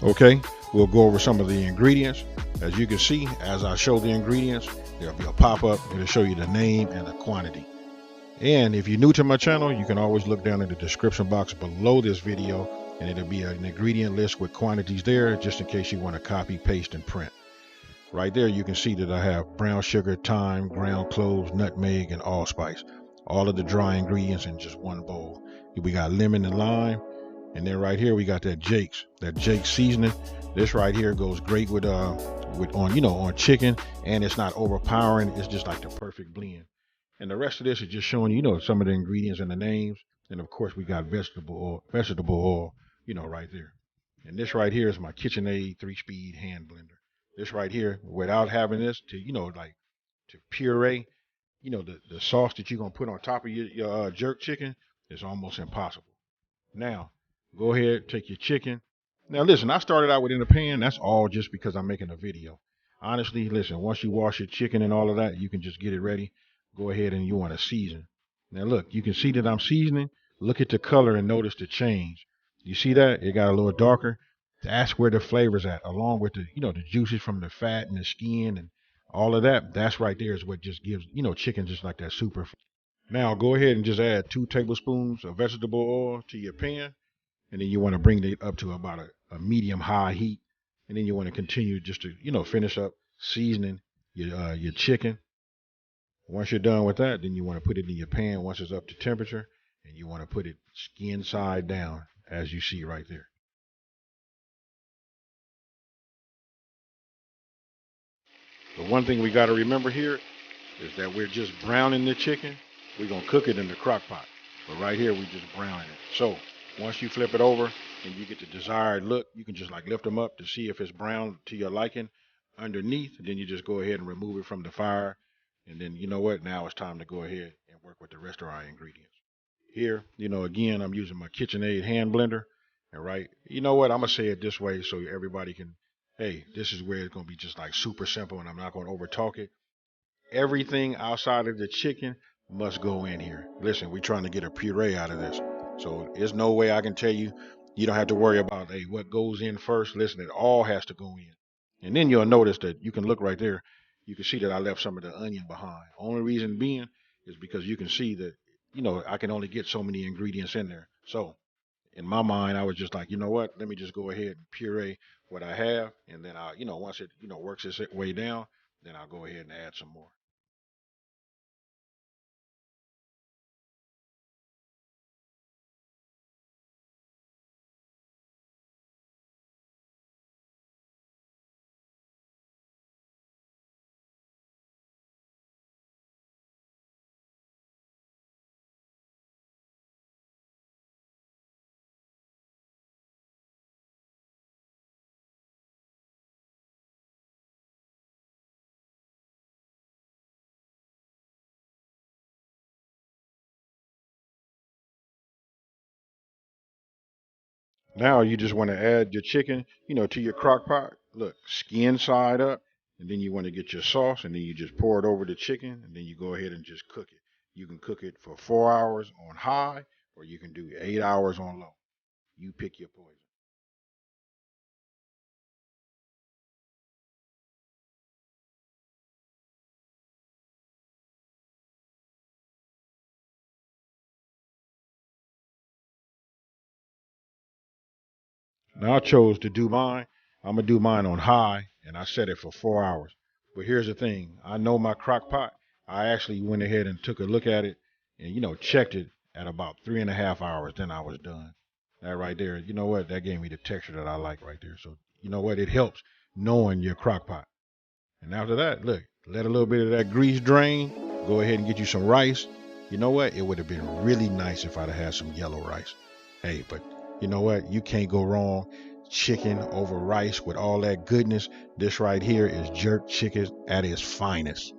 Okay, we'll go over some of the ingredients. As you can see, as I show the ingredients, there'll be a pop-up. It'll show you the name and the quantity. And if you're new to my channel, you can always look down in the description box below this video, and it'll be an ingredient list with quantities there, just in case you want to copy, paste, and print. Right there, you can see that I have brown sugar, thyme, ground cloves, nutmeg, and allspice. All of the dry ingredients in just one bowl. We got lemon and lime, and then right here we got that Jake's seasoning. This right here goes great with on chicken, and it's not overpowering. It's just like the perfect blend. And the rest of this is just showing some of the ingredients and the names. And of course we got vegetable oil, right there. And this right here is my KitchenAid 3-speed hand blender. This right here, without having this to to puree, the sauce that you're gonna put on top of your jerk chicken is almost impossible. Now, go ahead, take your chicken. Now listen, I started out within a pan. That's all just because I'm making a video. Honestly, listen, once you wash your chicken and all of that, you can just get it ready. Go ahead and you want to season. Now look, you can see that I'm seasoning. Look at the color and notice the change. You see that? It got a little darker. That's where the flavor's at, along with the juices from the fat and the skin and all of that. That's right there is what just gives, chicken just like that super. Now go ahead and just add 2 tablespoons of vegetable oil to your pan. And then you want to bring it up to about a medium high heat. And then you want to continue just to, finish up seasoning your chicken. Once you're done with that, then you want to put it in your pan once it's up to temperature. And you want to put it skin side down, as you see right there. The one thing we got to remember here is that we're just browning the chicken. We're going to cook it in the crock pot. But right here, we're just browning it. So once you flip it over and you get the desired look, you can just lift them up to see if it's brown to your liking underneath. Then you just go ahead and remove it from the fire. And then, now it's time to go ahead and work with the rest of our ingredients. Here, again, I'm using my KitchenAid hand blender. And I'm going to say it this way so everybody can, hey, this is where it's going to be just like super simple and I'm not going to overtalk it. Everything outside of the chicken must go in here. Listen, we're trying to get a puree out of this. So there's no way I can tell you. You don't have to worry about, hey, what goes in first. Listen, it all has to go in. And then you'll notice that you can look right there. You can see that I left some of the onion behind. Only reason being is because you can see that, I can only get so many ingredients in there. So in my mind, I was just like, what? Let me just go ahead and puree what I have. And then once it, works its way down, then I'll go ahead and add some more. Now you just want to add your chicken, to your crock pot. Look, skin side up, and then you want to get your sauce, and then you just pour it over the chicken, and then you go ahead and just cook it. You can cook it for 4 hours on high, or you can do 8 hours on low. You pick your poison. Now I chose to do mine. I'm gonna do mine on high, and I set it for 4 hours. But here's the thing: I know my crock pot. I actually went ahead and took a look at it, and checked it at about 3.5 hours. Then I was done. That right there, that gave me the texture that I like right there. So it helps knowing your crock pot. And after that, look, let a little bit of that grease drain. Go ahead and get you some rice. It would have been really nice if I'd have had some yellow rice. Hey, but you can't go wrong. Chicken over rice with all that goodness. This right here is jerk chicken at its finest.